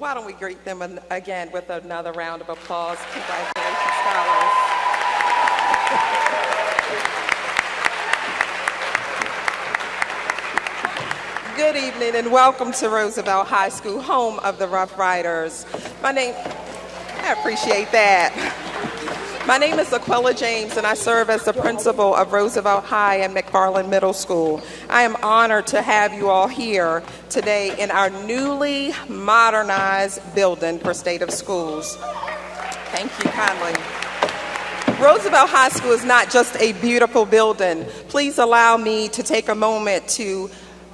Why don't we greet them again with another round of applause. Congratulations, scholars. Good evening and welcome to Roosevelt High School, home of the Rough Riders. I appreciate that. My name is AQUEELHA James and I serve as the principal of Roosevelt High and McFarland Middle School. I am honored to have you all here today in our newly modernized building for State of Schools. Thank you kindly. Roosevelt High School is not just a beautiful building. Please allow me to take a moment to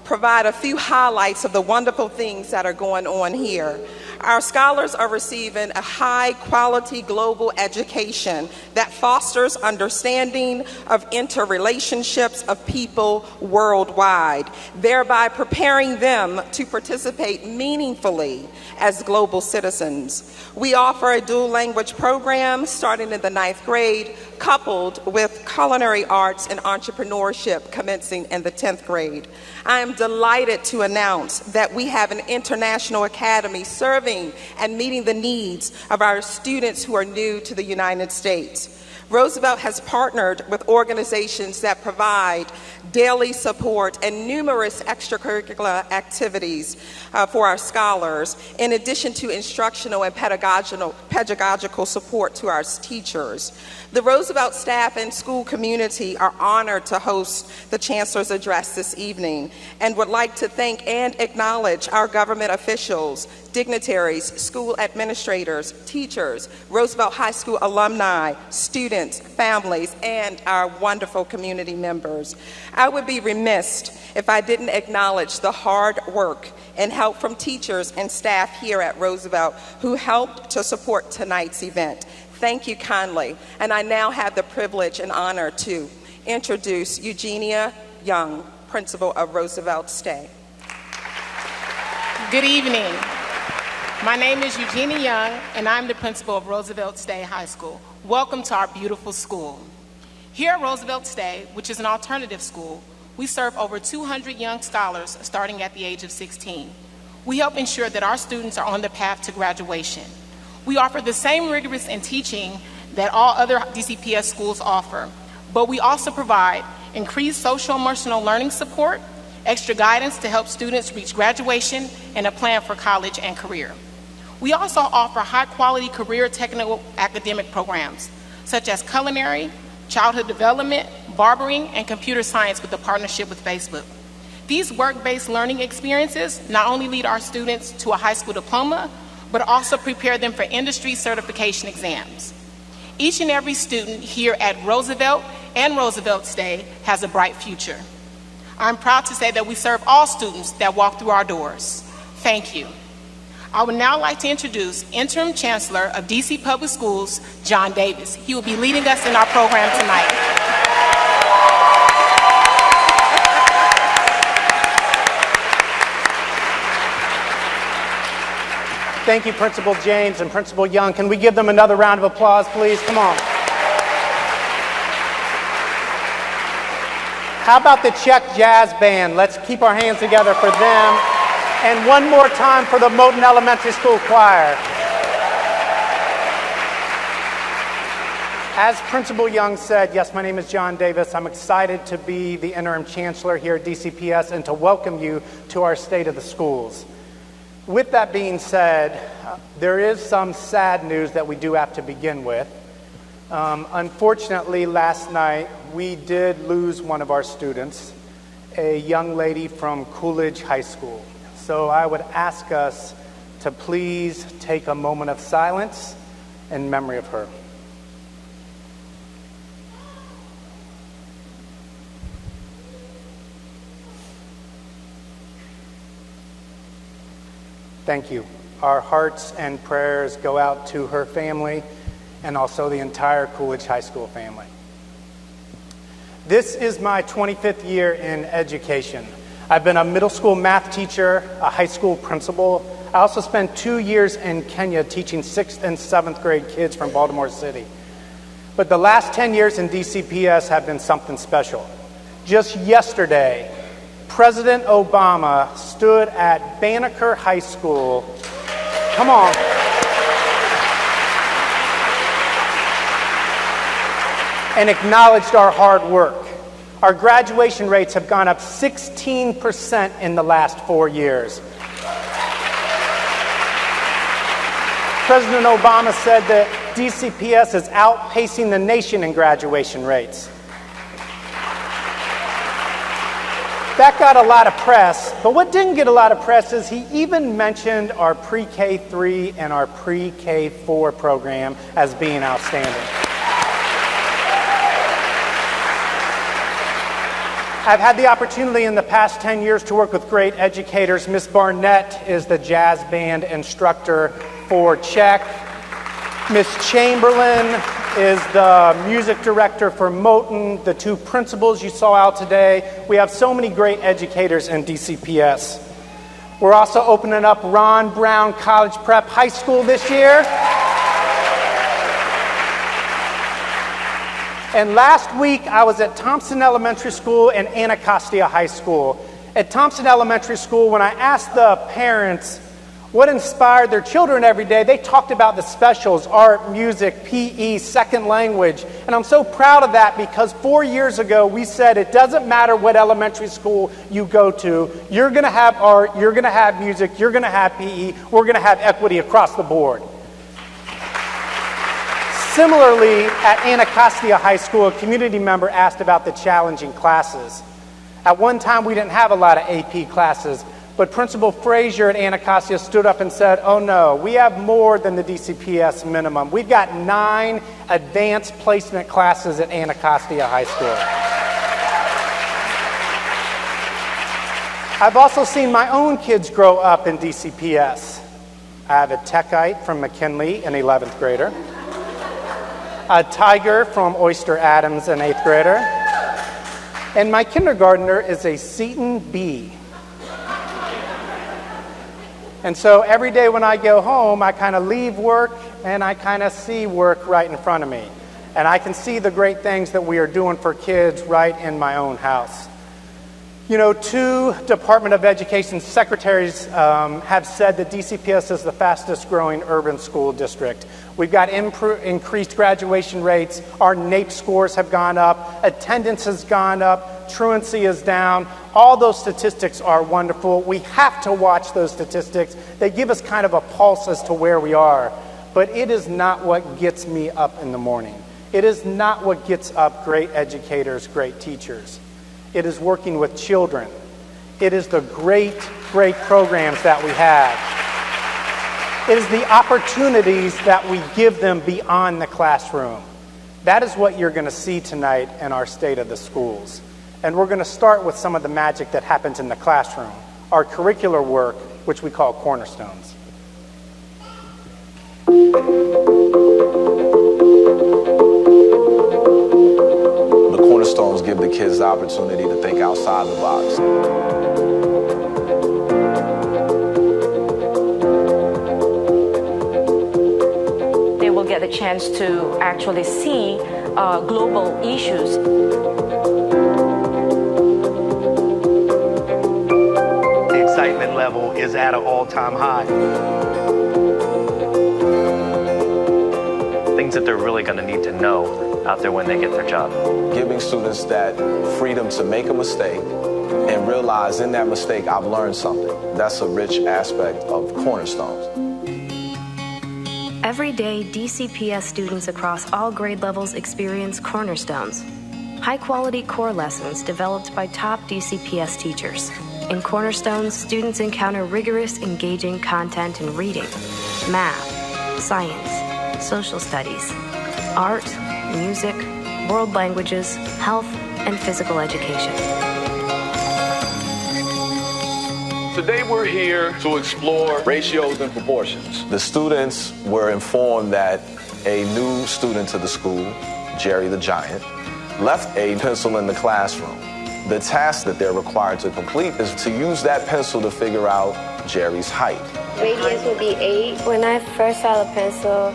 provide a few highlights of the wonderful things that are going on here. Our scholars are receiving a high-quality global education that fosters understanding of interrelationships of people worldwide, thereby preparing them to participate meaningfully as global citizens. We offer a dual language program starting in the 9th grade, coupled with culinary arts and entrepreneurship commencing in the 10th grade. I am delighted to announce that we have an international academy serving and meeting the needs of our students who are new to the United States. Roosevelt has partnered with organizations that provide daily support and numerous extracurricular activities for our scholars, in addition to instructional and pedagogical support to our teachers. The Roosevelt staff and school community are honored to host the Chancellor's address this evening and would like to thank and acknowledge our government officials, dignitaries, school administrators, teachers, Roosevelt High School alumni, students, families, and our wonderful community members. I would be remiss if I didn't acknowledge the hard work and help from teachers and staff here at Roosevelt who helped to support tonight's event. Thank you kindly. And I now have the privilege and honor to introduce Eugenia Young, Principal of Roosevelt Stay. Good evening. My name is Eugenia Young, and I'm the principal of Roosevelt Stay High School. Welcome to our beautiful school. Here at Roosevelt Stay, which is an alternative school, we serve over 200 young scholars starting at the age of 16. We help ensure that our students are on the path to graduation. We offer the same rigorous in teaching that all other DCPS schools offer, but we also provide increased social-emotional learning support, extra guidance to help students reach graduation, and a plan for college and career. We also offer high-quality career technical academic programs, such as culinary, childhood development, barbering, and computer science with a partnership with Facebook. These work-based learning experiences not only lead our students to a high school diploma, but also prepare them for industry certification exams. Each and every student here at Roosevelt and Roosevelt Stay has a bright future. I'm proud to say that we serve all students that walk through our doors. Thank you. I would now like to introduce Interim Chancellor of DC Public Schools, John Davis. He will be leading us in our program tonight. Thank you, Principal James and Principal Young. Can we give them another round of applause, please? Come on. How about the Czech Jazz Band? Let's keep our hands together for them. And one more time for the Moton Elementary School Choir. As Principal Young said, yes, my name is John Davis. I'm excited to be the Interim Chancellor here at DCPS and to welcome you to our State of the Schools. With that being said, there is some sad news that we do have to begin with. Unfortunately, last night, we did lose one of our students, a young lady from Coolidge High School. So I would ask us to please take a moment of silence in memory of her. Thank you. Our hearts and prayers go out to her family and also the entire Coolidge High School family. This is my 25th year in education. I've been a middle school math teacher, a high school principal. I also spent 2 years in Kenya teaching 6th and 7th grade kids from Baltimore City. But the last 10 years in DCPS have been something special. Just yesterday, President Obama stood at Banneker High School, come on, and acknowledged our hard work. Our graduation rates have gone up 16% in the last 4 years. President Obama said that DCPS is outpacing the nation in graduation rates. That got a lot of press, but what didn't get a lot of press is he even mentioned our pre-K 3 and our pre-K 4 program as being outstanding. I've had the opportunity in the past 10 years to work with great educators. Miss Barnett is the jazz band instructor for Czech. Miss Chamberlain is the music director for Moten. The two principals you saw out today. We have so many great educators in DCPS. We're also opening up Ron Brown College Prep High School this year. And last week, I was at Thompson Elementary School and Anacostia High School. At Thompson Elementary School, when I asked the parents what inspired their children every day, they talked about the specials, art, music, PE, second language. And I'm so proud of that because 4 years ago, we said it doesn't matter what elementary school you go to, you're going to have art, you're going to have music, you're going to have PE, we're going to have equity across the board. Similarly, at Anacostia High School, a community member asked about the challenging classes. At one time, we didn't have a lot of AP classes, but Principal Frazier at Anacostia stood up and said, oh no, we have more than the DCPS minimum. We've got 9 advanced placement classes at Anacostia High School. I've also seen my own kids grow up in DCPS. I have a techite from McKinley, an 11th grader. A tiger from Oyster Adams, an 8th grader. And my kindergartner is a Seton B. And so every day when I go home, I kind of leave work and I kind of see work right in front of me. And I can see the great things that we are doing for kids right in my own house. You know, 2 Department of Education secretaries have said that DCPS is the fastest growing urban school district. We've got increased graduation rates. Our NAEP scores have gone up. Attendance has gone up. Truancy is down. All those statistics are wonderful. We have to watch those statistics. They give us kind of a pulse as to where we are. But it is not what gets me up in the morning. It is not what gets up great educators, great teachers. It is working with children. It is the great, great programs that we have. It is the opportunities that we give them beyond the classroom. That is what you're going to see tonight in our State of the Schools. And we're going to start with some of the magic that happens in the classroom, our curricular work, which we call cornerstones. The cornerstones give the kids the opportunity to think outside the box. They will get a chance to actually see global issues. The excitement level is at an all-time high. Things that they're really going to need to know out there when they get their job. Giving students that freedom to make a mistake and realize in that mistake I've learned something. That's a rich aspect of cornerstones. Every day, DCPS students across all grade levels experience cornerstones, high-quality core lessons developed by top DCPS teachers. In Cornerstones, students encounter rigorous, engaging content in reading, math, science, social studies, art, music, world languages, health, and physical education. Today we're here to explore ratios and proportions. The students were informed that a new student to the school, Jerry the Giant, left a pencil in the classroom. The task that they're required to complete is to use that pencil to figure out Jerry's height. Radius would be 8. When I first saw the pencil,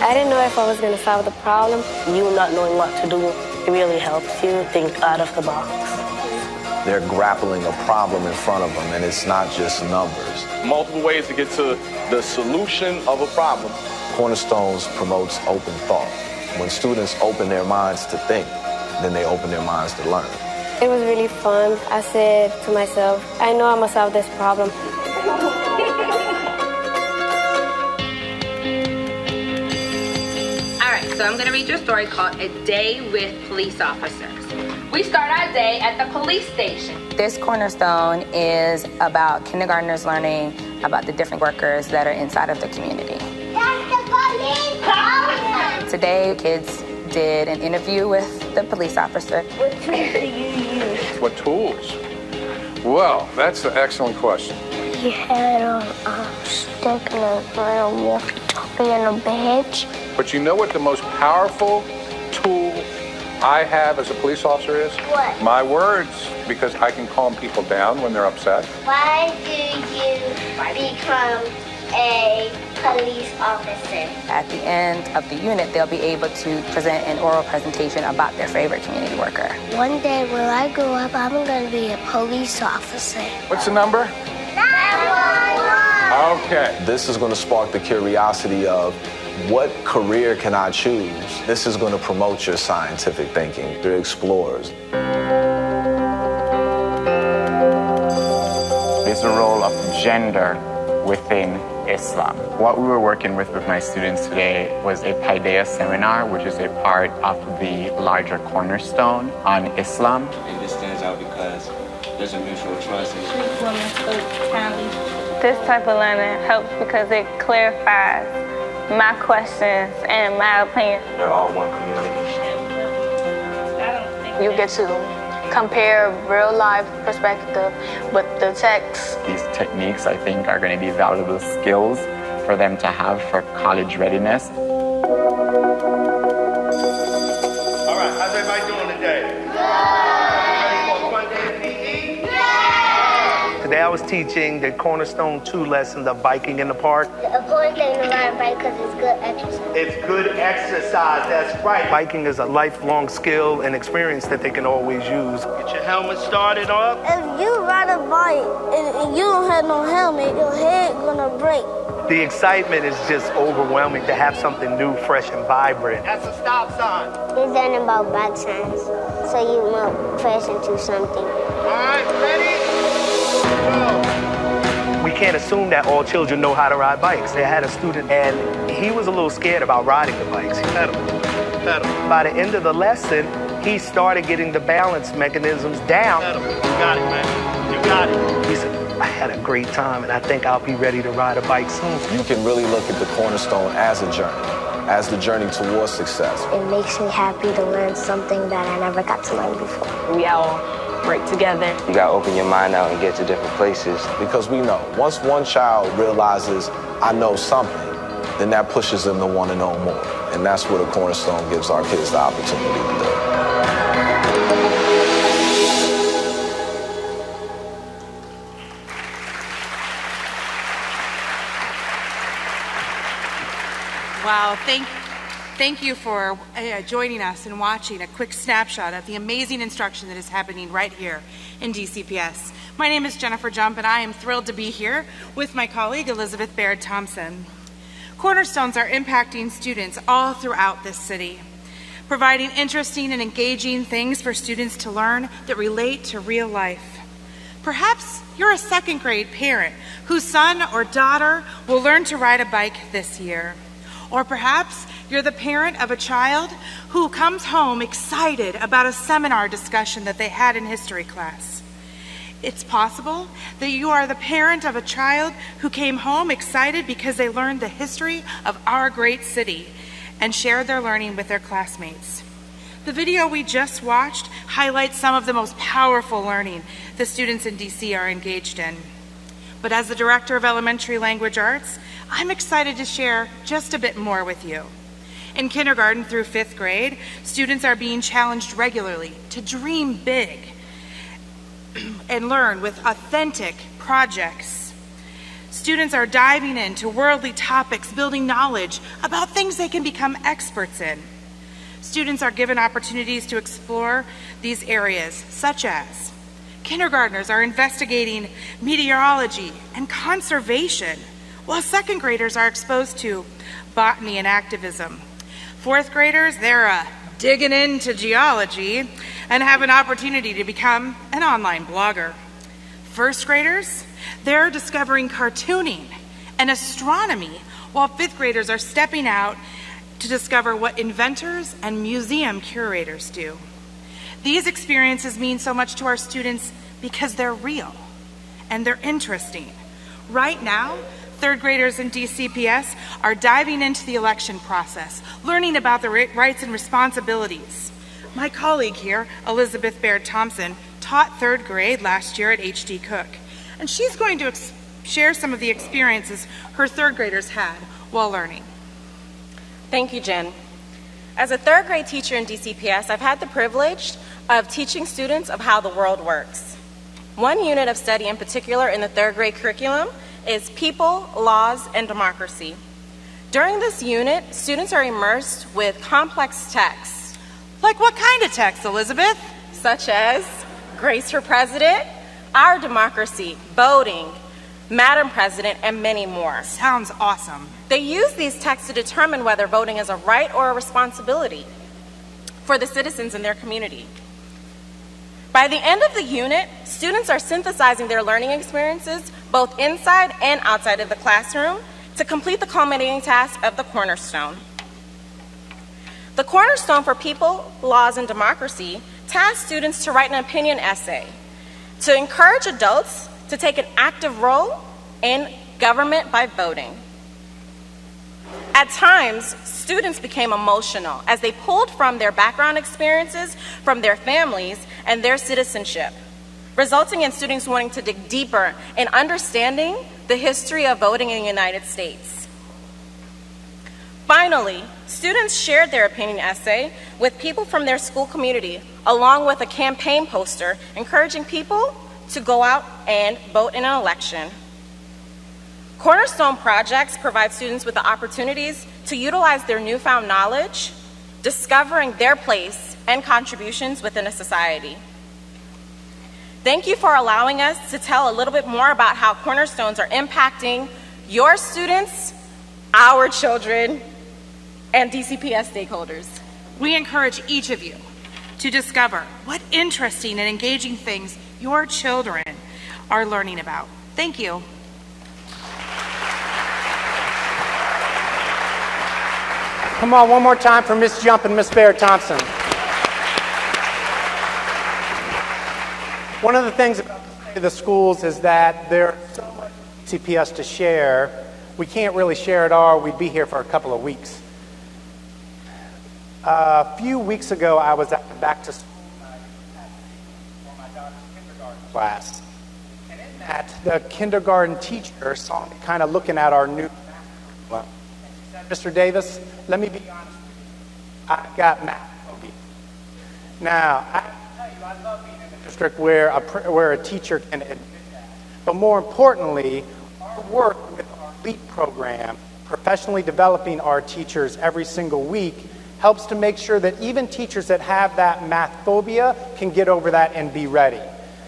I didn't know if I was going to solve the problem. You not knowing what to do, it really helps you think out of the box. They're grappling a problem in front of them, and it's not just numbers. Multiple ways to get to the solution of a problem. Cornerstones promotes open thought. When students open their minds to think, then they open their minds to learn. It was really fun. I said to myself, I know I'm going to solve this problem. All right, so I'm going to read you a story called A Day with Police Officers. We start our day at the police station. This cornerstone is about kindergartners learning about the different workers that are inside of the community. That's the police officer. Today, kids did an interview with the police officer. What tools do you use? What tools? Well, that's an excellent question. He had a stick and a walkie-talkie and a badge. But you know what the most powerful tool I have as a police officer is? What? My words, because I can calm people down when they're upset. Why do you become a police officer? At the end of the unit, they'll be able to present an oral presentation about their favorite community worker. One day when I grow up, I'm going to be a police officer. What's the number? 911! Okay. This is going to spark the curiosity of what career can I choose? This is going to promote your scientific thinking. They're explorers. There's a role of gender within Islam. What we were working with my students today was a Paideia seminar, which is a part of the larger cornerstone on Islam. And this stands out because there's a mutual trust. This type of learning helps because it clarifies my questions and my opinion. They're all one community. You get to compare real life perspective with the text. These techniques, I think, are going to be valuable skills for them to have for college readiness. All right, how's everybody doing today? Today I was teaching the Cornerstone 2 lesson, the biking in the park. The important thing to ride a bike because it's good exercise. It's good exercise, that's right. Biking is a lifelong skill and experience that they can always use. Get your helmet started up. If you ride a bike and you don't have no helmet, your head gonna break. The excitement is just overwhelming to have something new, fresh, and vibrant. That's a stop sign. It's learning about bike signs, so you won't crash into something. All right, ready? We can't assume that all children know how to ride bikes. I had a student, and he was a little scared about riding the bikes. He pedaled. By the end of the lesson, he started getting the balance mechanisms down. You got it, man. You got it. He said, I had a great time, and I think I'll be ready to ride a bike soon. You can really look at the Cornerstone as a journey, as the journey towards success. It makes me happy to learn something that I never got to learn before. We all work together. You gotta open your mind out and get to different places. Because we know, once one child realizes, I know something, then that pushes them to want to know more. And that's what a Cornerstone gives our kids the opportunity to do. Wow, thank you for joining us and watching a quick snapshot of the amazing instruction that is happening right here in DCPS. My name is Jennifer Jump, and I am thrilled to be here with my colleague Elizabeth Baird Thompson. Cornerstones are impacting students all throughout this city, providing interesting and engaging things for students to learn that relate to real life. Perhaps you're a second grade parent whose son or daughter will learn to ride a bike this year. Or perhaps you're the parent of a child who comes home excited about a seminar discussion that they had in history class. It's possible that you are the parent of a child who came home excited because they learned the history of our great city and shared their learning with their classmates. The video we just watched highlights some of the most powerful learning the students in DC are engaged in. But as the Director of Elementary Language Arts, I'm excited to share just a bit more with you. In kindergarten through 5th grade, students are being challenged regularly to dream big and learn with authentic projects. Students are diving into worldly topics, building knowledge about things they can become experts in. Students are given opportunities to explore these areas, such as kindergartners are investigating meteorology and conservation, while 2nd graders are exposed to botany and activism. 4th graders, they're digging into geology and have an opportunity to become an online blogger. 1st graders, they're discovering cartooning and astronomy, while 5th graders are stepping out to discover what inventors and museum curators do. These experiences mean so much to our students because they're real and they're interesting. Right now, Third graders in DCPS are diving into the election process, learning about their rights and responsibilities. My colleague here, Elizabeth Baird Thompson, taught third grade last year at H.D. Cook, and she's going to share some of the experiences her third graders had while learning. Thank you, Jen. As a third grade teacher in DCPS, I've had the privilege of teaching students of how the world works. One unit of study in particular in the third grade curriculum is People, Laws, and Democracy. During this unit, students are immersed with complex texts. Like what kind of text, Elizabeth? Such as Grace for President, Our Democracy, Voting, Madam President, and many more. Sounds awesome. They use these texts to determine whether voting is a right or a responsibility for the citizens in their community. By the end of the unit, students are synthesizing their learning experiences both inside and outside of the classroom to complete the culminating task of the cornerstone. The cornerstone for People, Laws, and Democracy tasks students to write an opinion essay to encourage adults to take an active role in government by voting. At times, students became emotional as they pulled from their background experiences, from their families, and their citizenship, resulting in students wanting to dig deeper in understanding the history of voting in the United States. Finally, students shared their opinion essay with people from their school community, along with a campaign poster encouraging people to go out and vote in an election. Cornerstone projects provide students with the opportunities to utilize their newfound knowledge, discovering their place and contributions within a society. Thank you for allowing us to tell a little bit more about how cornerstones are impacting your students, our children, and DCPS stakeholders. We encourage each of you to discover what interesting and engaging things your children are learning about. Thank you. Come on, one more time for Miss Jump and Miss Baird Thompson. One of the things about the schools is that there's so much CPS to share. We can't really share it all. We'd be here for a couple of weeks. A few weeks ago, I was at the back to school for my daughter's kindergarten class. And in that, the kindergarten teacher saw me kind of looking at our new math. Mr. Davis, let me be honest with you. I got math phobia. Now, I have to tell you, I love being in a district where a teacher can admit that. But more importantly, our work with our LEAP program, professionally developing our teachers every single week, helps to make sure that even teachers that have that math phobia can get over that and be ready.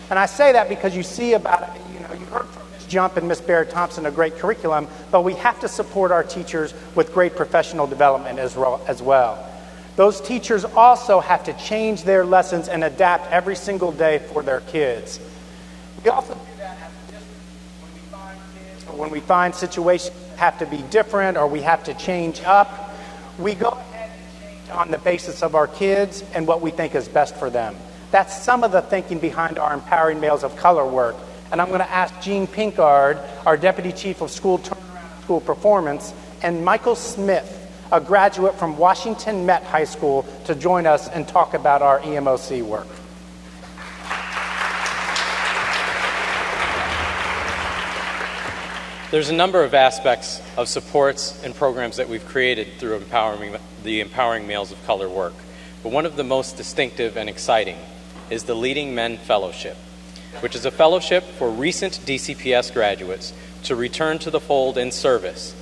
And I say that because you see about it, you heard from Ms. Jump and Ms. Baird Thompson a great curriculum, but we have to support our teachers with great professional development as well. Those teachers also have to change their lessons and adapt every single day for their kids. We also do that as a district when we find kids or when we find situations that have to be different or we have to change up. We go ahead and change on the basis of our kids and what we think is best for them. That's some of the thinking behind our Empowering Males of Color work. And I'm going to ask Jean PINKARD, our Deputy Chief of School Turnaround and School Performance, and Michael Smith, a graduate from Washington Met High School, to join us and talk about our EMOC work. There's a number of aspects of supports and programs that we've created through the Empowering Males of Color work. But one of the most distinctive and exciting is the Leading Men Fellowship, which is a fellowship for recent DCPS graduates to return to the fold in service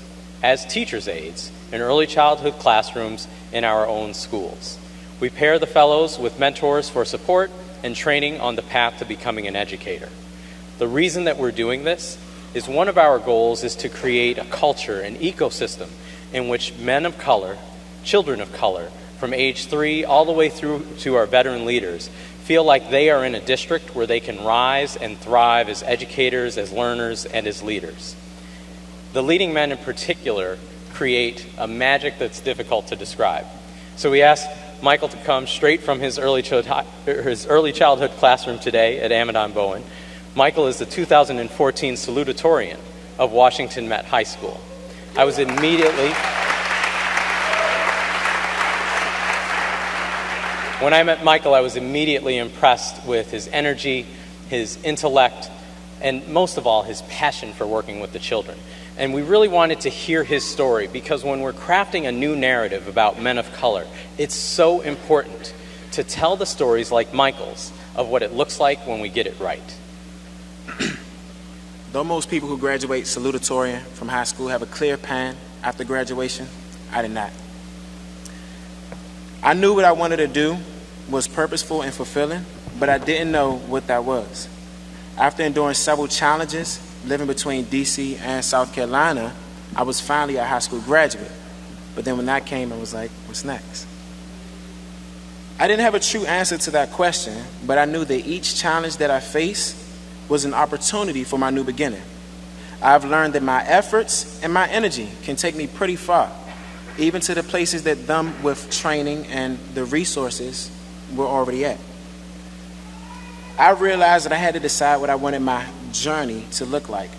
as teachers' aides in early childhood classrooms in our own schools. We pair the fellows with mentors for support and training on the path to becoming an educator. The reason that we're doing this is one of our goals is to create a culture, an ecosystem in which men of color, children of color, from age 3 all the way through to our veteran leaders, feel like they are in a district where they can rise and thrive as educators, as learners, and as leaders. The leading men in particular create a magic that's difficult to describe. So we asked Michael to come straight from his early childhood classroom today at Amidon Bowen. Michael is the 2014 salutatorian of Washington Met High School. I was immediately... When I met Michael, I was immediately impressed with his energy, his intellect, and most of all, his passion for working with the children. And we really wanted to hear his story because when we're crafting a new narrative about men of color, it's so important to tell the stories like Michael's of what it looks like when we get it right. Though most people who graduate salutatorian from high school have a clear plan after graduation, I did not. I knew what I wanted to do was purposeful and fulfilling, but I didn't know what that was. After enduring several challenges, living between DC and South Carolina, I was finally a high school graduate. But then when that came, I was like, what's next? I didn't have a true answer to that question, but I knew that each challenge that I faced was an opportunity for my new beginning. I've learned that my efforts and my energy can take me pretty far, even to the places that them with training and the resources were already at. I realized that I had to decide what I wanted my journey to look like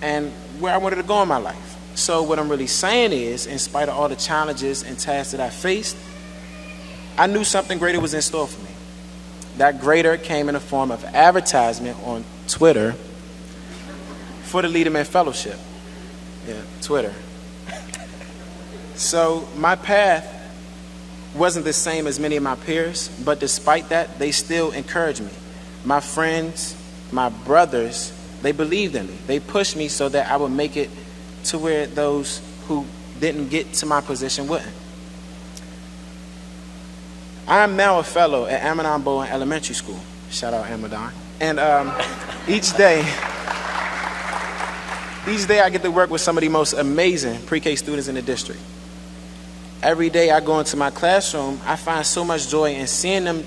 and where I wanted to go in my life. So what I'm really saying is, in spite of all the challenges and tasks that I faced, I knew something greater was in store for me. That greater came in the form of advertisement on Twitter for the Leaderman Fellowship. Yeah, Twitter. So my path wasn't the same as many of my peers, but despite that, they still encouraged me. My friends, my brothers, they believed in me. They pushed me so that I would make it to where those who didn't get to my position wouldn't. I'm now a fellow at Amadon Bowen Elementary School. Shout out Amadon. And each day I get to work with some of the most amazing pre-K students in the district. Every day I go into my classroom, I find so much joy in seeing them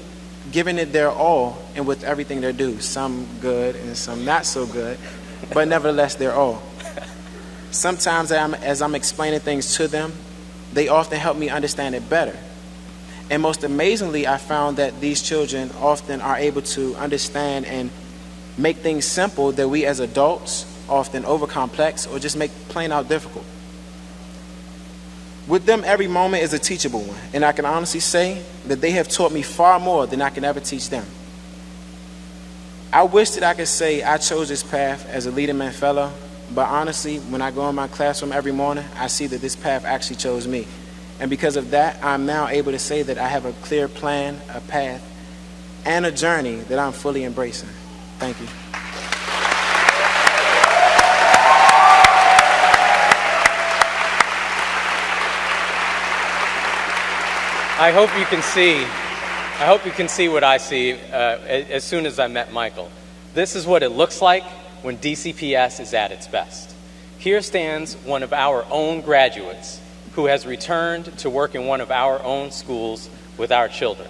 giving it their all and with everything they do. Some good and some not so good, but nevertheless, their all. Sometimes as I'm explaining things to them, they often help me understand it better. And most amazingly, I found that these children often are able to understand and make things simple that we as adults often overcomplex or just make plain out difficult. With them, every moment is a teachable one, and I can honestly say that they have taught me far more than I can ever teach them. I wish that I could say I chose this path as a Leaderman Fellow, but honestly, when I go in my classroom every morning, I see that this path actually chose me. And because of that, I'm now able to say that I have a clear plan, a path, and a journey that I'm fully embracing. Thank you. I hope you can see what I see as soon as I met Michael. This is what it looks like when DCPS is at its best. Here stands one of our own graduates who has returned to work in one of our own schools with our children.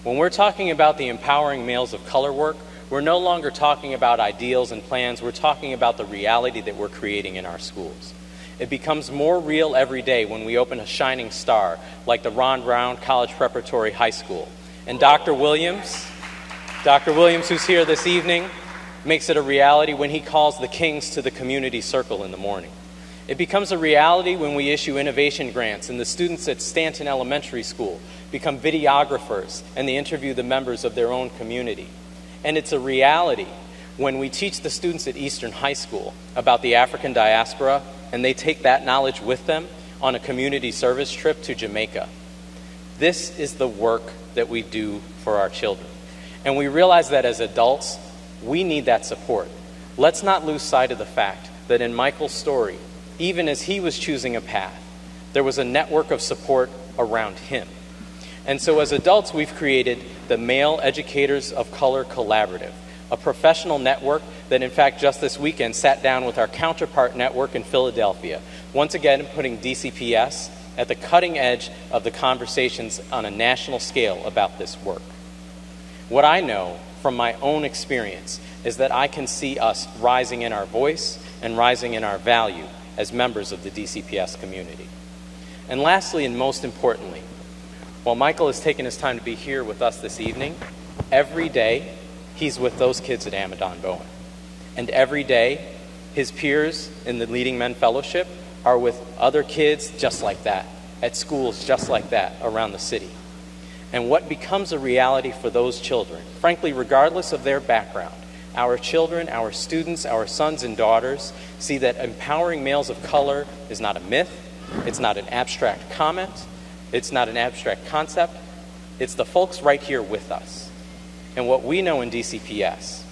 When we're talking about the empowering males of color work, we're no longer talking about ideals and plans, we're talking about the reality that we're creating in our schools. It becomes more real every day when we open a shining star like the Ron Brown College Preparatory High School. And Dr. Williams, who's here this evening, makes it a reality when he calls the Kings to the community circle in the morning. It becomes a reality when we issue innovation grants and the students at Stanton Elementary School become videographers and they interview the members of their own community. And it's a reality when we teach the students at Eastern High School about the African diaspora and they take that knowledge with them on a community service trip to Jamaica. This is the work that we do for our children. And we realize that as adults, we need that support. Let's not lose sight of the fact that in Michael's story, even as he was choosing a path, there was a network of support around him. And so as adults, we've created the Male Educators of Color Collaborative, a professional network that in fact just this weekend sat down with our counterpart network in Philadelphia, once again putting DCPS at the cutting edge of the conversations on a national scale about this work. What I know from my own experience is that I can see us rising in our voice and rising in our value as members of the DCPS community. And lastly, and most importantly, while Michael has taken his time to be here with us this evening, every day he's with those kids at Amadon Bowen. And every day His peers in the Leading Men Fellowship are with other kids just like that, at schools just like that around the city. And what becomes a reality for those children, frankly, regardless of their background, our children, our students, our sons and daughters see that empowering males of color is not a myth, it's not an abstract comment, it's not an abstract concept, it's the folks right here with us. And what we know in DCPS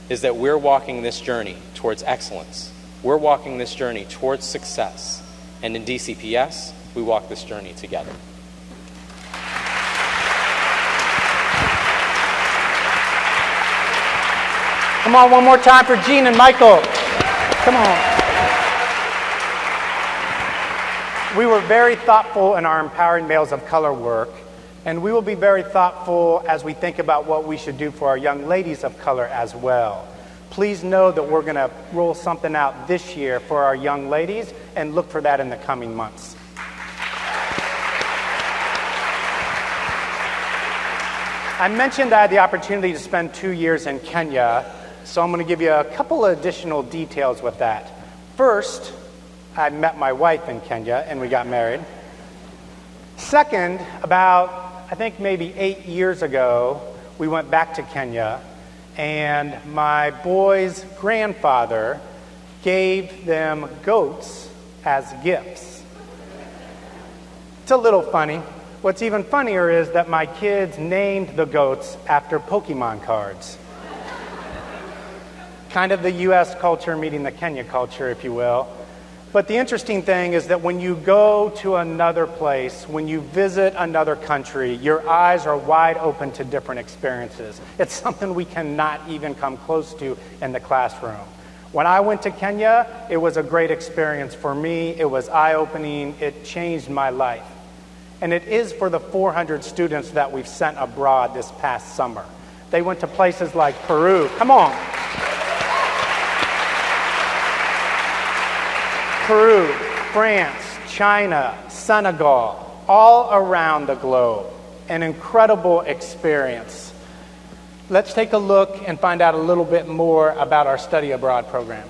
is that we're walking this journey towards excellence. We're walking this journey towards success. And in DCPS, we walk this journey together. Come on, one more time for Gene and Michael. Come on. We were very thoughtful in our Empowering Males of Color work, and we will be very thoughtful as we think about what we should do for our young ladies of color as well. Please know that we're going to roll something out this year for our young ladies, and look for that in the coming months. I mentioned I had the opportunity to spend 2 years in Kenya, so I'm going to give you a couple of additional details with that. First, I met my wife in Kenya and we got married. Second, about, I think maybe 8 years ago, we went back to Kenya, and my boys' grandfather gave them goats as gifts. It's a little funny. What's even funnier is that my kids named the goats after Pokemon cards. Kind of the US culture meeting the Kenya culture, if you will. But the interesting thing is that when you go to another place, when you visit another country, your eyes are wide open to different experiences. It's something we cannot even come close to in the classroom. When I went to Kenya, it was a great experience for me. It was eye-opening. It changed my life. And it is for the 400 students that we've sent abroad this past summer. They went to places like Peru. Come on. Peru, France, China, Senegal, all around the globe. An incredible experience. Let's take a look and find out a little bit more about our study abroad program.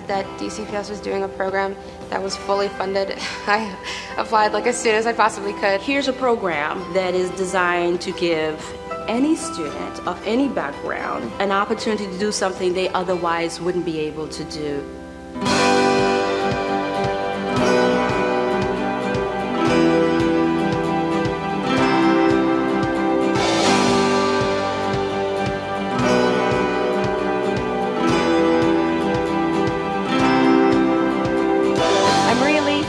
That DCPS was doing a program that was fully funded. I applied like as soon as I possibly could. Here's a program that is designed to give any student of any background an opportunity to do something they otherwise wouldn't be able to do.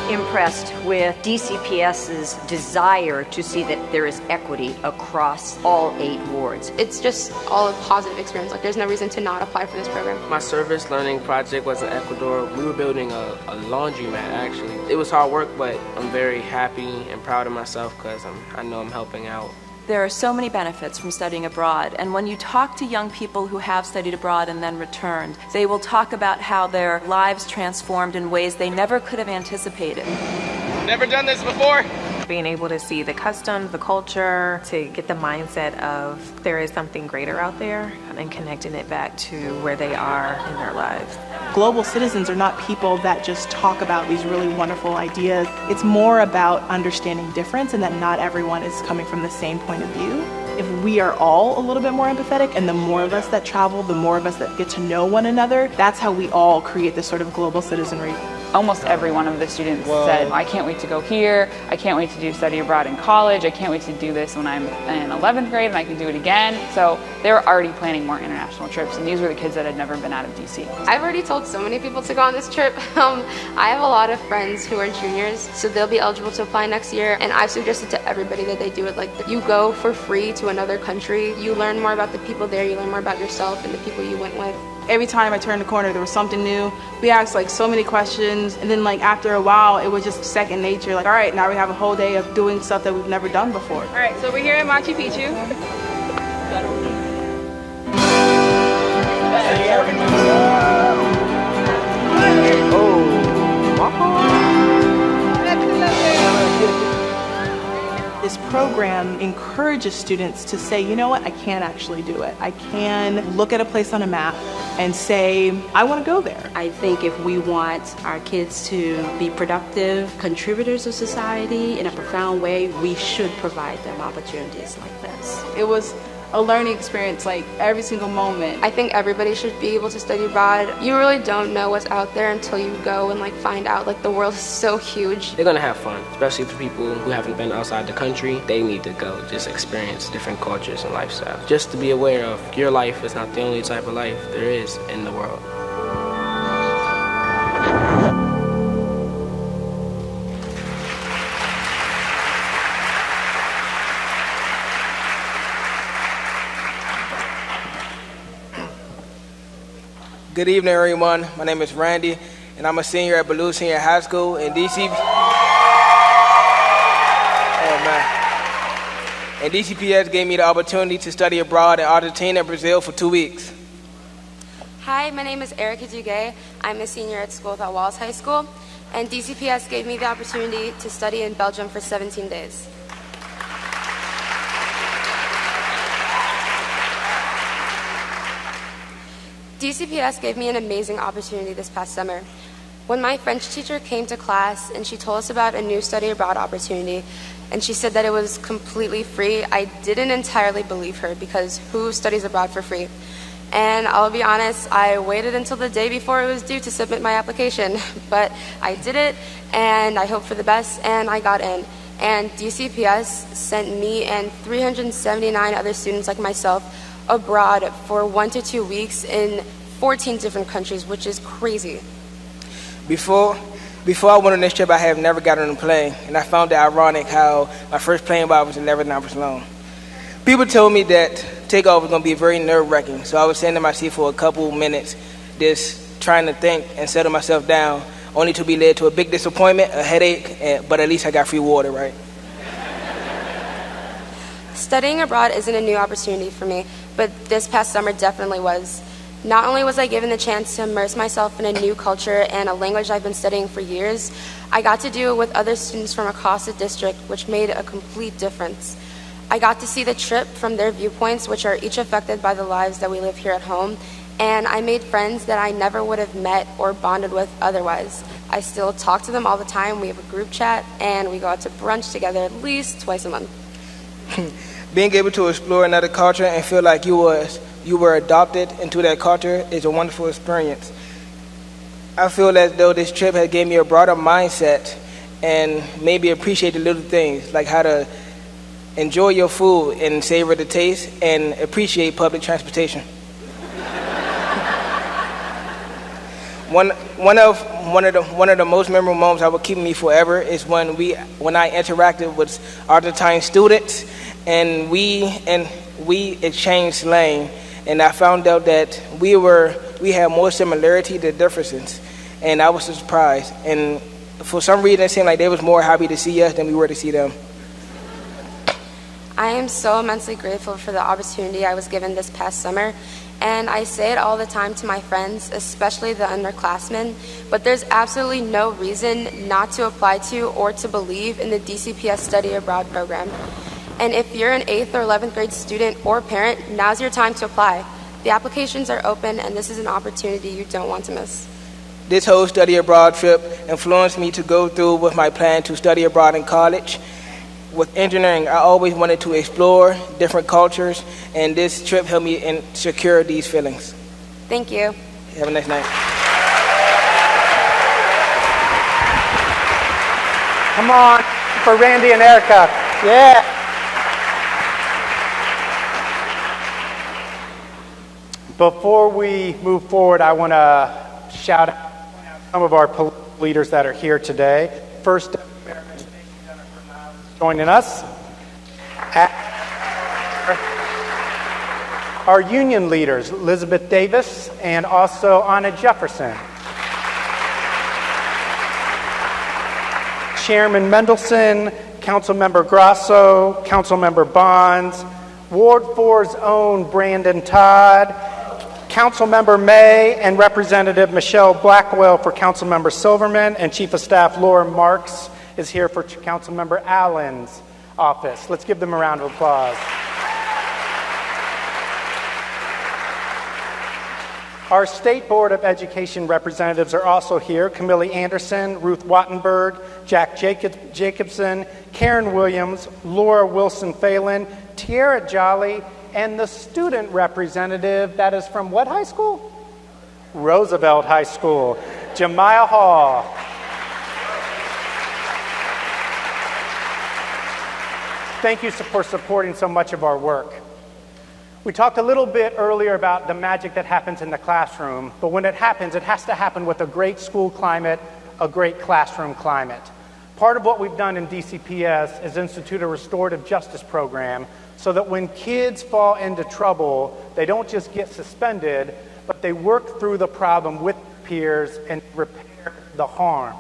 Impressed with DCPS's desire to see that there is equity across all 8 wards. It's just all a positive experience. Like, there's no reason to not apply for this program. My service learning project was in Ecuador. We were building a laundromat, actually. It was hard work, but I'm very happy and proud of myself because I know I'm helping out. There are so many benefits from studying abroad, and when you talk to young people who have studied abroad and then returned, they will talk about how their lives transformed in ways they never could have anticipated. Never done this before? Being able to see the customs, the culture, to get the mindset of there is something greater out there, and connecting it back to where they are in their lives. Global citizens are not people that just talk about these really wonderful ideas. It's more about understanding difference and that not everyone is coming from the same point of view. If we are all a little bit more empathetic, and the more of us that travel, the more of us that get to know one another, that's how we all create this sort of global citizenry. Almost every one of the students said, I can't wait to go here, I can't wait to do study abroad in college, I can't wait to do this when I'm in 11th grade and I can do it again. So they were already planning more international trips, and these were the kids that had never been out of DC. I've already told so many people to go on this trip. I have a lot of friends who are juniors, so they'll be eligible to apply next year, and I've suggested to everybody that they do it like this. You go for free to another country, you learn more about the people there, you learn more about yourself and the people you went with. Every time I turned the corner, there was something new. We asked like so many questions, and then like after a while, it was just second nature. Like, all right, now we have a whole day of doing stuff that we've never done before. All right, so we're here at Machu Picchu. Oh, encourages students to say, you know what, I can actually do it. I can look at a place on a map and say, I want to go there. I think if we want our kids to be productive contributors to society in a profound way, we should provide them opportunities like this. It was a learning experience, like every single moment. I think everybody should be able to study abroad. You really don't know what's out there until you go and find out the world is so huge. They're gonna have fun, especially for people who haven't been outside the country. They need to go just experience different cultures and lifestyles. Just to be aware of your life is not the only type of life there is in the world. Good evening, everyone. My name is Randy, and I'm a senior at BALLOU Senior High School in DC. Oh, man. And DCPS gave me the opportunity to study abroad in Argentina and Brazil for 2 weeks. Hi, my name is Erica DUGUE. I'm a senior at school at Walls High School, and DCPS gave me the opportunity to study in Belgium for 17 days. DCPS gave me an amazing opportunity this past summer. When my French teacher came to class and she told us about a new study abroad opportunity, and she said that it was completely free, I didn't entirely believe her, because who studies abroad for free? And I'll be honest, I waited until the day before it was due to submit my application, but I did it, and I hoped for the best, and I got in. And DCPS sent me and 379 other students like myself abroad for 1 to 2 weeks in 14 different countries, which is crazy. Before I went on this trip, I have never gotten on a plane, and I found it ironic how my first plane ride was 11 hours long. People told me that takeoff was going to be very nerve-wracking, so I was sitting in my seat for a couple minutes, just trying to think and settle myself down, only to be led to a big disappointment, a headache, but at least I got free water, right? Studying abroad isn't a new opportunity for me, but this past summer definitely was. Not only was I given the chance to immerse myself in a new culture and a language I've been studying for years, I got to do it with other students from across the district, which made a complete difference. I got to see the trip from their viewpoints, which are each affected by the lives that we live here at home, and I made friends that I never would have met or bonded with otherwise. I still talk to them all the time. We have a group chat, and we go out to brunch together at least twice a month. Being able to explore another culture and feel like you were adopted into that culture is a wonderful experience. I feel as though this trip has gave me a broader mindset and maybe appreciate the little things, like how to enjoy your food and savor the taste and appreciate public transportation. One of the most memorable moments that will keep me forever is when I interacted with Argentine students and we exchanged slang, and I found out that we had more similarity than differences, and I was surprised. And for some reason, it seemed like they was more happy to see us than we were to see them. I am so immensely grateful for the opportunity I was given this past summer, and I say it all the time to my friends, especially the underclassmen, but there's absolutely no reason not to apply to or to believe in the DCPS Study Abroad program. And if you're an 8th or 11th grade student or parent, now's your time to apply. The applications are open, and this is an opportunity you don't want to miss. This whole study abroad trip influenced me to go through with my plan to study abroad in college. With engineering, I always wanted to explore different cultures, and this trip helped me secure these feelings. Thank you. Have a nice night. Come on for Randy and Erica. Yeah. Before we move forward, I want to shout out some of our political leaders that are here today. First, joining us. Our union leaders, Elizabeth Davis and also Anna Jefferson. Chairman Mendelson, Councilmember Grasso, Councilmember Bonds, Ward 4's own Brandon Todd, Councilmember May, and Representative Michelle Blackwell for Councilmember Silverman, and Chief of Staff Laura Marks is here for Councilmember Allens. office. Let's give them a round of applause. Our State Board of Education representatives are also here. Camille Anderson, Ruth Wattenberg, Jack Jacobson, Karen Williams, Laura Wilson-Phelan, Tiara Jolly, and the student representative that is from what high school? Roosevelt High School, Jemiah Hall. Thank you for supporting so much of our work. We talked a little bit earlier about the magic that happens in the classroom, but when it happens, it has to happen with a great school climate, a great classroom climate. Part of what we've done in DCPS is institute a restorative justice program so that when kids fall into trouble, they don't just get suspended, but they work through the problem with peers and repair the harm.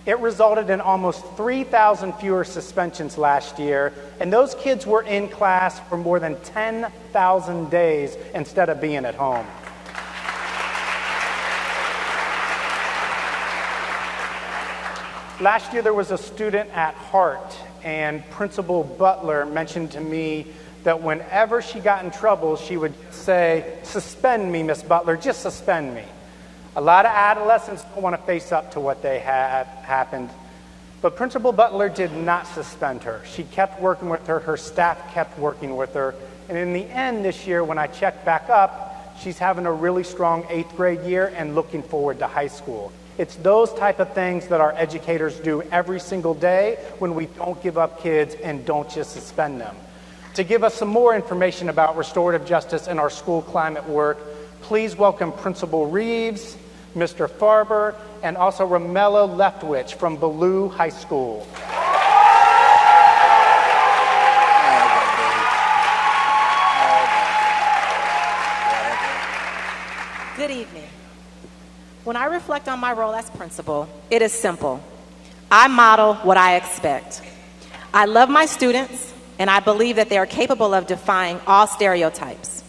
It resulted in almost 3,000 fewer suspensions last year, and those kids were in class for more than 10,000 days instead of being at home. Last year there was a student at Hart, and Principal Butler mentioned to me that whenever she got in trouble, she would say, "Suspend me, Miss Butler, just suspend me." A lot of adolescents don't want to face up to what they had happened. But Principal Butler did not suspend her. She kept working with her. Her staff kept working with her. And in the end this year, when I checked back up, she's having a really strong 8th grade year and looking forward to high school. It's those type of things that our educators do every single day when we don't give up kids and don't just suspend them. To give us some more information about restorative justice and our school climate work, please welcome Principal Reeves, Mr. Farber, and also Romello Leftwich from BALLOU High School. Good evening. When I reflect on my role as principal, it is simple. I model what I expect. I love my students, and I believe that they are capable of defying all stereotypes.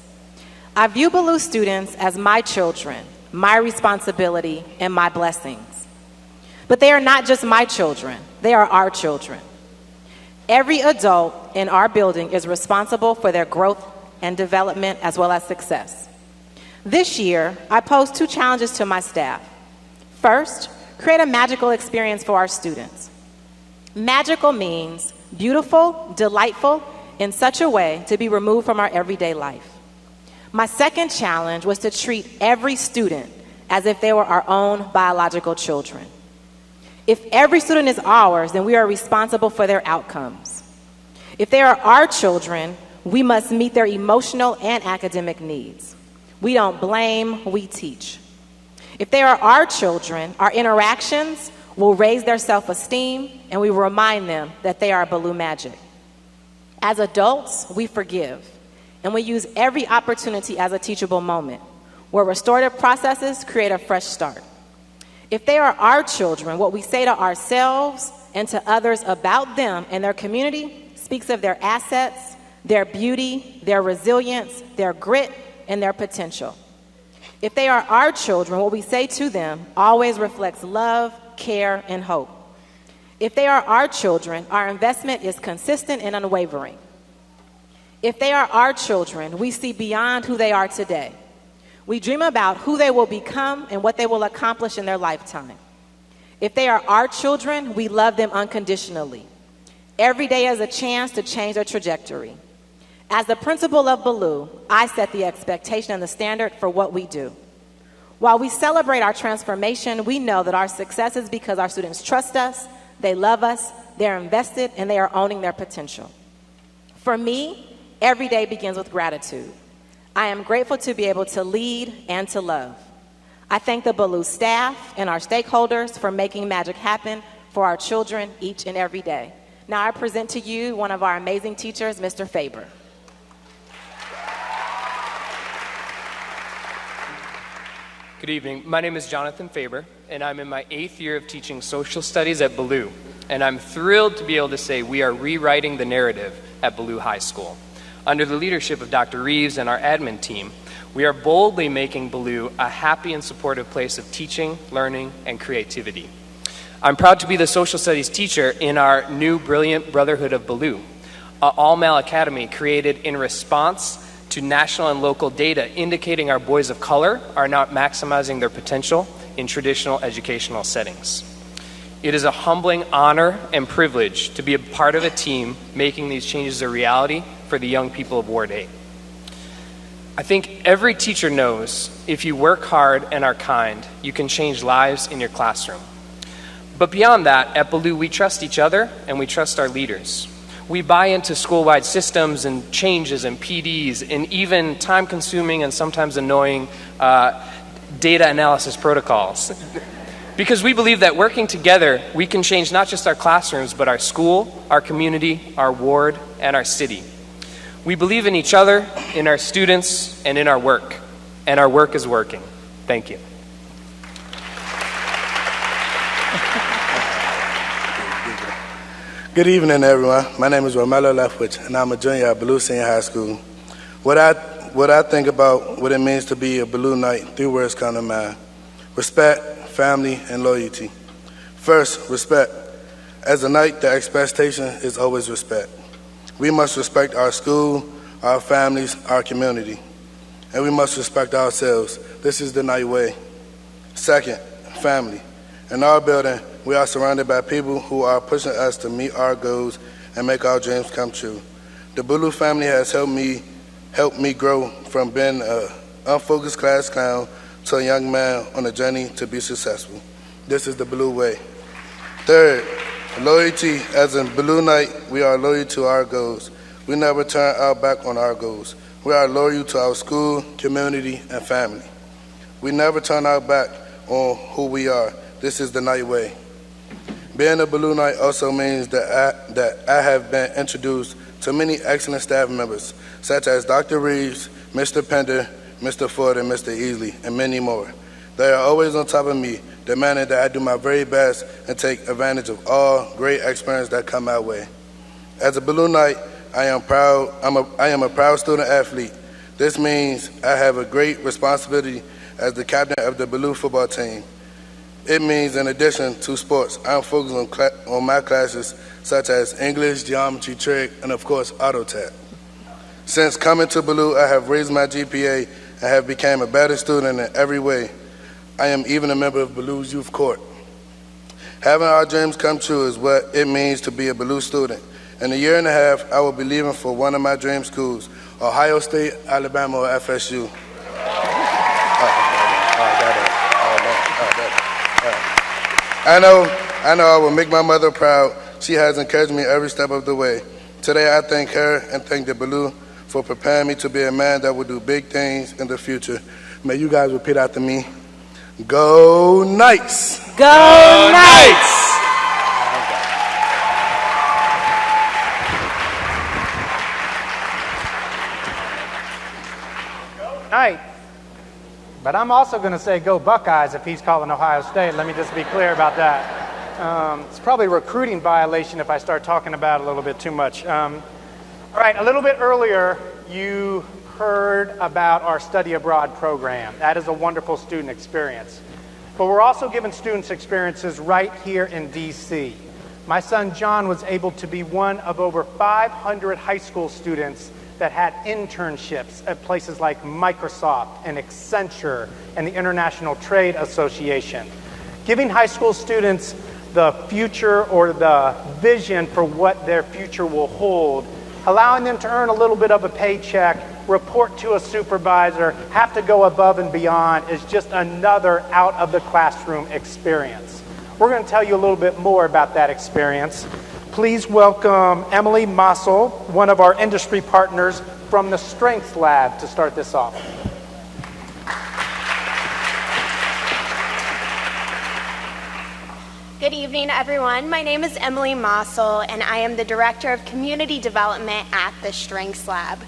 I view BALLOU students as my children, my responsibility, and my blessings. But they are not just my children, they are our children. Every adult in our building is responsible for their growth and development as well as success. This year, I posed 2 challenges to my staff. First, create a magical experience for our students. Magical means beautiful, delightful, in such a way to be removed from our everyday life. My second challenge was to treat every student as if they were our own biological children. If every student is ours, then we are responsible for their outcomes. If they are our children, we must meet their emotional and academic needs. We don't blame, we teach. If they are our children, our interactions will raise their self-esteem, and we will remind them that they are BALLOU magic. As adults, we forgive. And we use every opportunity as a teachable moment, where restorative processes create a fresh start. If they are our children, what we say to ourselves and to others about them and their community speaks of their assets, their beauty, their resilience, their grit, and their potential. If they are our children, what we say to them always reflects love, care, and hope. If they are our children, our investment is consistent and unwavering. If they are our children, we see beyond who they are today. We dream about who they will become and what they will accomplish in their lifetime. If they are our children, we love them unconditionally. Every day is a chance to change their trajectory. As the principal of BALLOU, I set the expectation and the standard for what we do. While we celebrate our transformation, we know that our success is because our students trust us, they love us, they're invested, and they are owning their potential. For me, every day begins with gratitude. I am grateful to be able to lead and to love. I thank the BALLOU staff and our stakeholders for making magic happen for our children each and every day. Now I present to you one of our amazing teachers, Mr. Faber. Good evening. My name is Jonathan Faber, and I'm in my 8th year of teaching social studies at BALLOU. And I'm thrilled to be able to say we are rewriting the narrative at BALLOU High School. Under the leadership of Dr. Reeves and our admin team, we are boldly making BALLOU a happy and supportive place of teaching, learning, and creativity. I'm proud to be the social studies teacher in our new brilliant Brotherhood of BALLOU. an all-male academy created in response to national and local data indicating our boys of color are not maximizing their potential in traditional educational settings. It is a humbling honor and privilege to be a part of a team making these changes a reality for the young people of Ward 8. I think every teacher knows if you work hard and are kind, you can change lives in your classroom. But beyond that, at BALLOU, we trust each other and we trust our leaders. We buy into school-wide systems and changes and PDs and even time-consuming and sometimes annoying data analysis protocols. Because we believe that working together, we can change not just our classrooms, but our school, our community, our ward, and our city. We believe in each other, in our students, and in our work. And our work is working. Thank you. Good evening, everyone. My name is ROMELLO LEFTWICH, and I'm a junior at BALLOU Senior High School. What I think about what it means to be a BALLOU Knight, 3 words come to mind: respect, family, and loyalty. First, respect. As a Knight, the expectation is always respect. We must respect our school, our families, our community, and we must respect ourselves. This is the Knight way. Second, family. In our building, we are surrounded by people who are pushing us to meet our goals and make our dreams come true. The BALLOU family has helped me grow from being an unfocused class clown to a young man on a journey to be successful. This is the BALLOU way. Third, loyalty. As a BALLOU Knight, we are loyal to our goals. We never turn our back on our goals. We are loyal to our school, community, and family. We never turn our back on who we are. This is the Knight way. Being a BALLOU Knight also means that I have been introduced to many excellent staff members, such as Dr. Reeves, Mr. Pender, Mr. Ford, and Mr. Easley, and many more. They are always on top of me, demanding that I do my very best and take advantage of all great experience that come my way. As a BALLOU Knight, I am a proud student athlete. This means I have a great responsibility as the captain of the BALLOU football team. It means, in addition to sports, I'm focused on my classes such as English, geometry, trig, and of course, AutoTech. Since coming to BALLOU, I have raised my GPA and have become a better student in every way. I am even a member of BALLOU's youth court. Having our dreams come true is what it means to be a BALLOU student. In a year and a half, I will be leaving for one of my dream schools, Ohio State, Alabama, or FSU. I know I will make my mother proud. She has encouraged me every step of the way. Today I thank her and thank the BALLOU for preparing me to be a man that will do big things in the future. May you guys repeat after me. Go Knights! Go Knights! Knight. But I'm also going to say go Buckeyes if he's calling Ohio State. Let me just be clear about that. It's probably a recruiting violation if I start talking about it a little bit too much. All right, a little bit earlier, you heard about our study abroad program. That is a wonderful student experience. But we're also giving students experiences right here in DC. My son John was able to be one of over 500 high school students that had internships at places like Microsoft and Accenture and the International Trade Association. Giving high school students the future or the vision for what their future will hold, allowing them to earn a little bit of a paycheck, report to a supervisor, have to go above and beyond is just another out of the classroom experience. We're going to tell you a little bit more about that experience. Please welcome Emily MASSEL, one of our industry partners from the Strengths Lab, to start this off. Good evening, everyone. My name is Emily MASSEL, and I am the Director of Community Development at the Strengths Lab.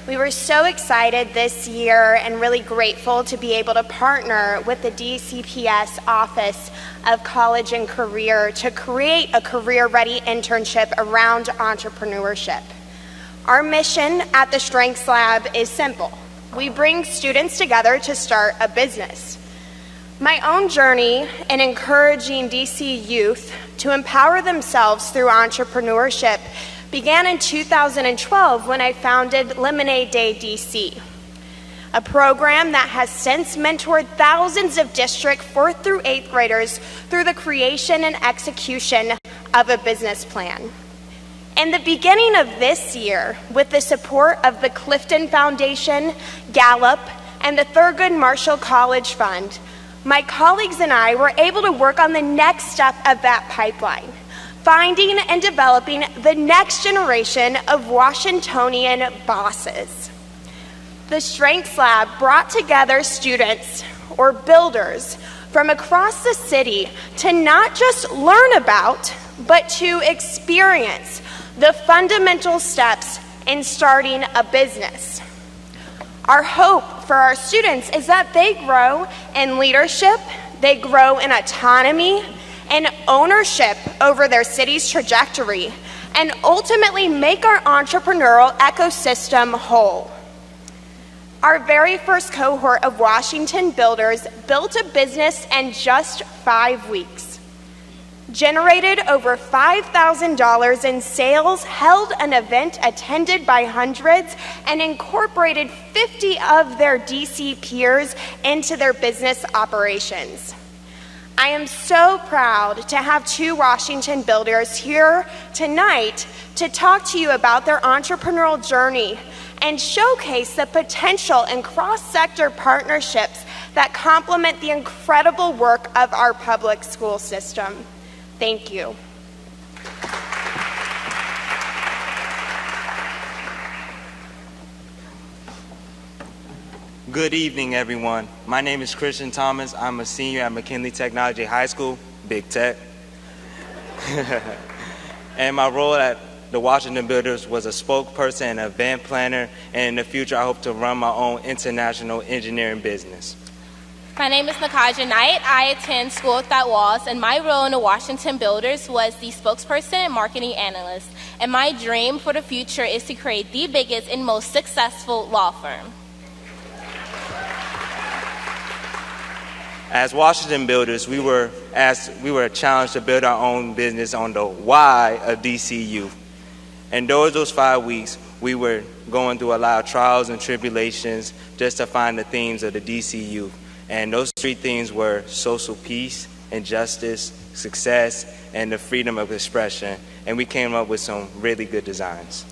We were so excited this year and really grateful to be able to partner with the DCPS Office of College and Career to create a career-ready internship around entrepreneurship. Our mission at the Strengths Lab is simple. We bring students together to start a business. My own journey in encouraging DC youth to empower themselves through entrepreneurship began in 2012 when I founded Lemonade Day DC, a program that has since mentored thousands of District 4th through 8th graders through the creation and execution of a business plan. In the beginning of this year, with the support of the Clifton Foundation, Gallup, and the Thurgood Marshall College Fund, my colleagues and I were able to work on the next step of that pipeline, finding and developing the next generation of Washingtonian bosses. The Strengths Lab brought together students or builders from across the city to not just learn about, but to experience the fundamental steps in starting a business. Our hope for our students is that they grow in leadership, they grow in autonomy and ownership over their city's trajectory, and ultimately make our entrepreneurial ecosystem whole. Our very first cohort of Washington builders built a business in just 5 weeks, generated over $5,000 in sales, held an event attended by hundreds, and incorporated 50 of their DC peers into their business operations. I am so proud to have 2 Washington builders here tonight to talk to you about their entrepreneurial journey and showcase the potential and cross-sector partnerships that complement the incredible work of our public school system. Thank you. Good evening, everyone. My name is Christian Thomas. I'm a senior at McKinley Technology High School, Big Tech. And my role at the Washington Builders was a spokesperson and event planner, and in the future I hope to run my own international engineering business. My name is Nakaja Knight. I attend school without walls, and my role in the Washington Builders was the spokesperson and marketing analyst. And my dream for the future is to create the biggest and most successful law firm. As Washington Builders, we were challenged to build our own business on the why of DC youth. And during those 5 weeks, we were going through a lot of trials and tribulations just to find the themes of the DC youth. And those 3 themes were social peace, injustice, success, and the freedom of expression. And we came up with some really good designs.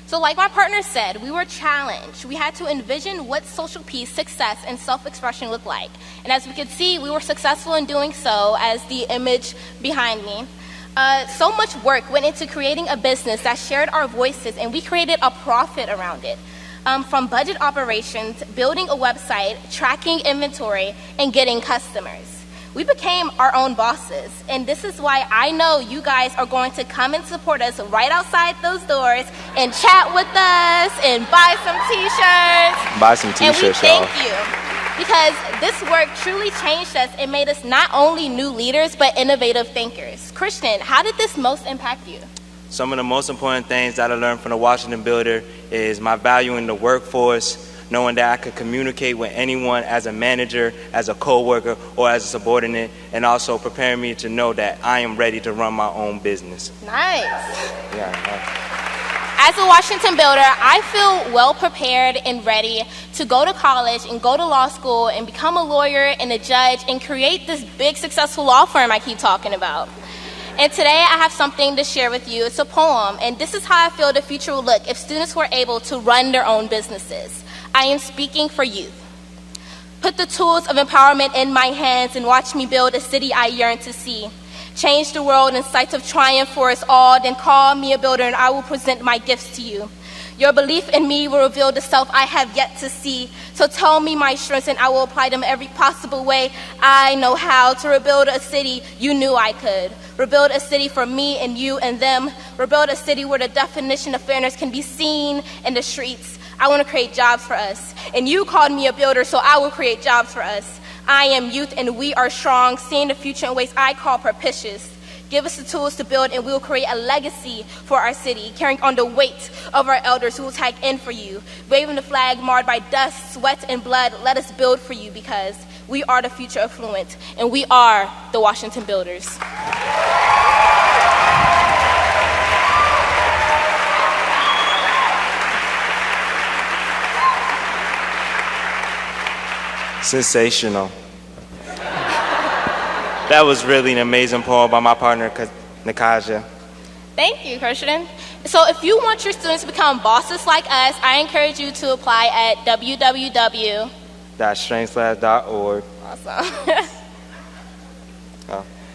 So like my partner said, we were challenged. We had to envision what social peace, success, and self-expression looked like. And as we could see, we were successful in doing so, as the image behind me. So much work went into creating a business that shared our voices, and we created a profit around it. From budget operations, building a website, tracking inventory, and getting customers. We became our own bosses, and this is why I know you guys are going to come and support us right outside those doors and chat with us and buy some t-shirts. Buy some t-shirts, and we thank y'all. you, because this work truly changed us and made us not only new leaders, but innovative thinkers. Christian, how did this most impact you? Some of the most important things that I learned from the Washington Builder is my value in the workforce, knowing that I could communicate with anyone as a manager, as a co-worker, or as a subordinate, and also preparing me to know that I am ready to run my own business. Nice. Yeah. As a Washington Builder, I feel well prepared and ready to go to college and go to law school and become a lawyer and a judge and create this big successful law firm I keep talking about. And today I have something to share with you. It's a poem, and this is how I feel the future will look if students were able to run their own businesses. I am speaking for youth. Put the tools of empowerment in my hands and watch me build a city I yearn to see. Change the world in sights of triumph for us all, then call me a builder and I will present my gifts to you. Your belief in me will reveal the self I have yet to see. So tell me my strengths and I will apply them every possible way I know how to rebuild a city you knew I could. Rebuild a city for me and you and them. Rebuild a city where the definition of fairness can be seen in the streets. I want to create jobs for us. And you called me a builder, so I will create jobs for us. I am youth and we are strong, seeing the future in ways I call propitious. Give us the tools to build and we will create a legacy for our city, carrying on the weight of our elders who will tag in for you. Waving the flag marred by dust, sweat, and blood, let us build for you because we are the future of Fluent and we are the Washington Builders. Sensational. That was really an amazing poem by my partner, Nakaja. Thank you, Christian. So if you want your students to become bosses like us, I encourage you to apply at www.strengthslab.org. Awesome.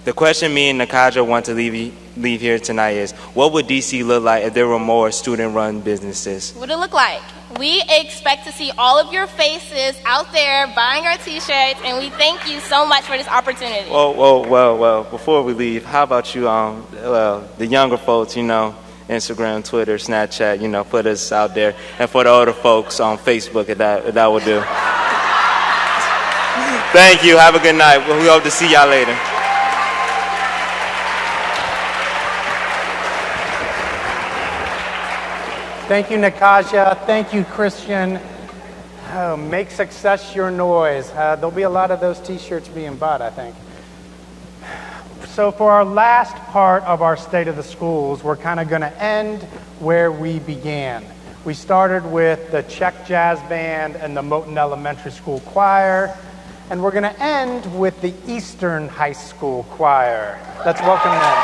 The question me and Nakaja want to leave here tonight is, what would DC look like if there were more student-run businesses? What would it look like? We expect to see all of your faces out there buying our t-shirts, and we thank you so much for this opportunity. Well, before we leave, how about you, the younger folks, Instagram, Twitter, Snapchat, put us out there, and for the older folks on Facebook, if that would do. Thank you, have a good night. We hope to see y'all later. Thank you, Nakaja. Thank you, Christian. Oh, make success your noise. There'll be a lot of those t-shirts being bought, I think. So for our last part of our State of the Schools, we're kind of going to end where we began. We started with the Czech Jazz Band and the Moton Elementary School Choir, and we're going to end with the Eastern High School Choir. Let's welcome them.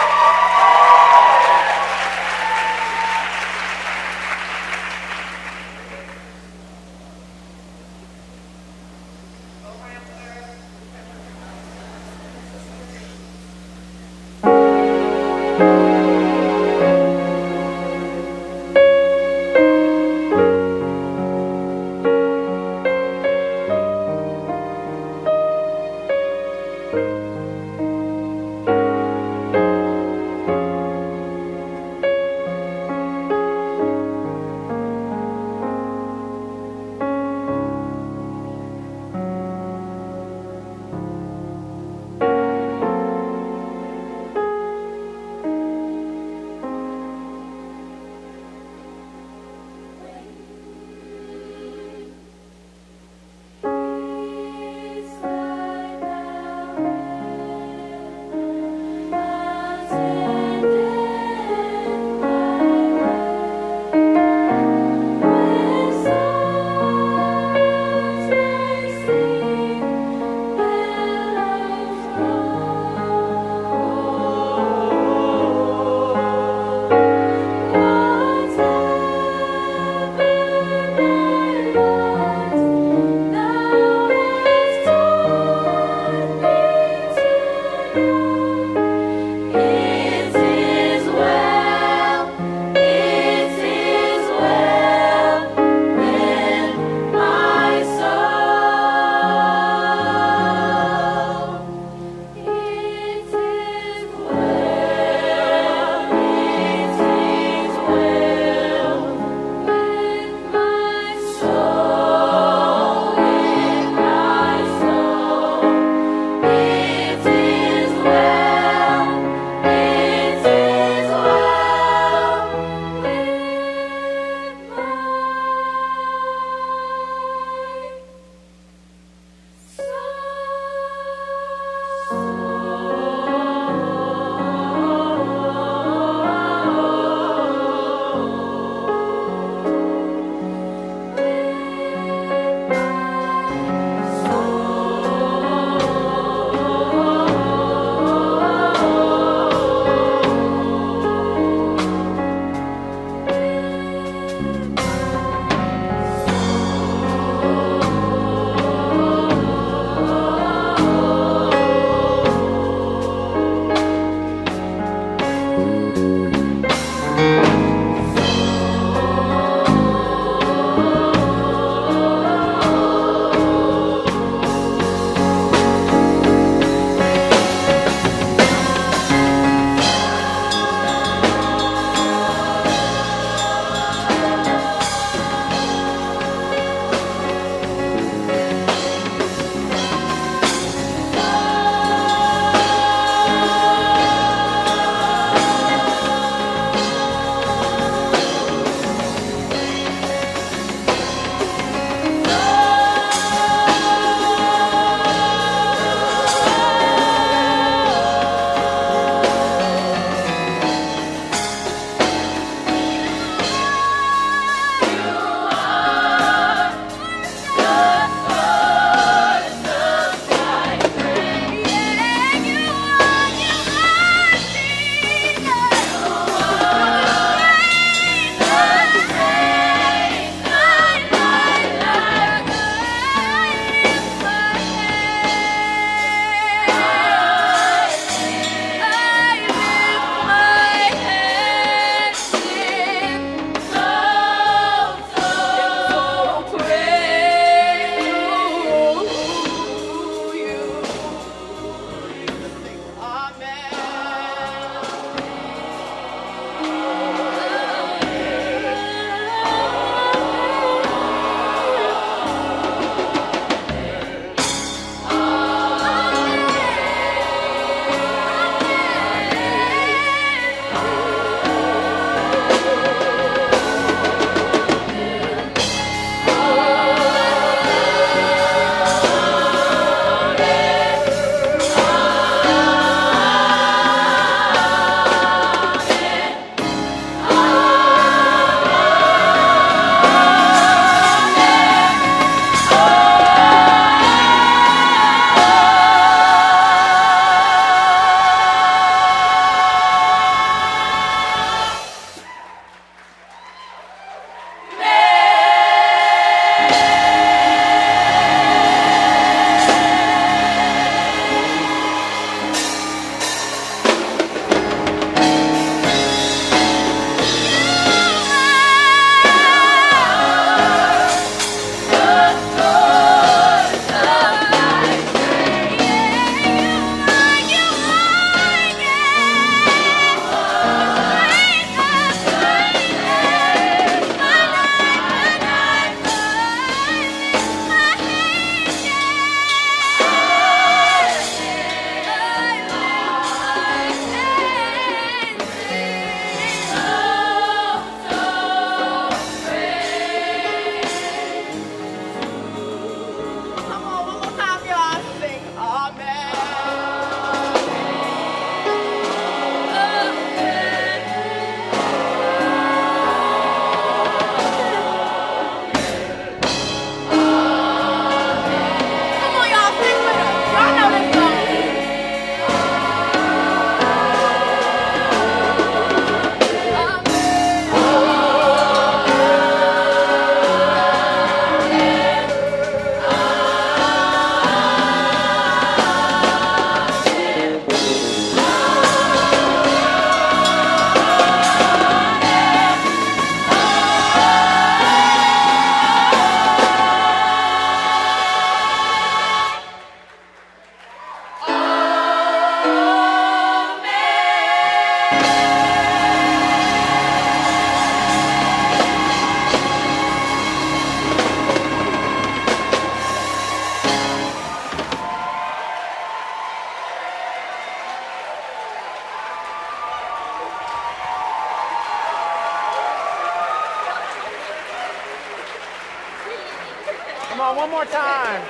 one more time.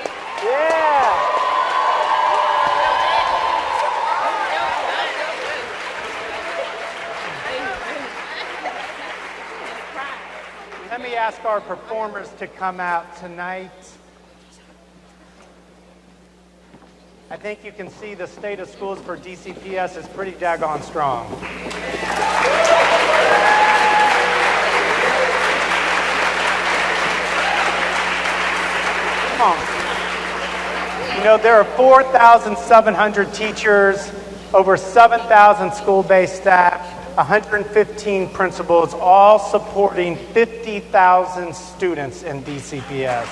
Yeah. Let me ask our performers to come out tonight. I think you can see the state of schools for DCPS is pretty daggone strong. Come on. You know, there are 4,700 teachers, over 7,000 school-based staff, 115 principals, all supporting 50,000 students in DCPS.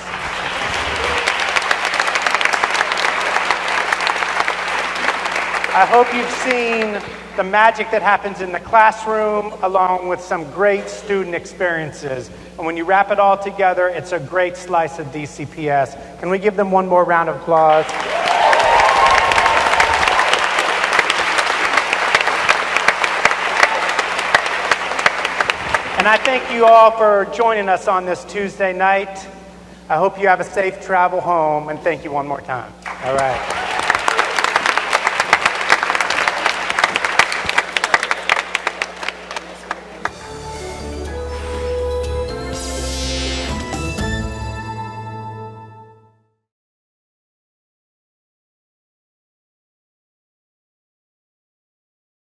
I hope you've seen the magic that happens in the classroom along with some great student experiences. And when you wrap it all together, it's a great slice of DCPS. Can we give them one more round of applause? And I thank you all for joining us on this Tuesday night. I hope you have a safe travel home, and thank you one more time. All right.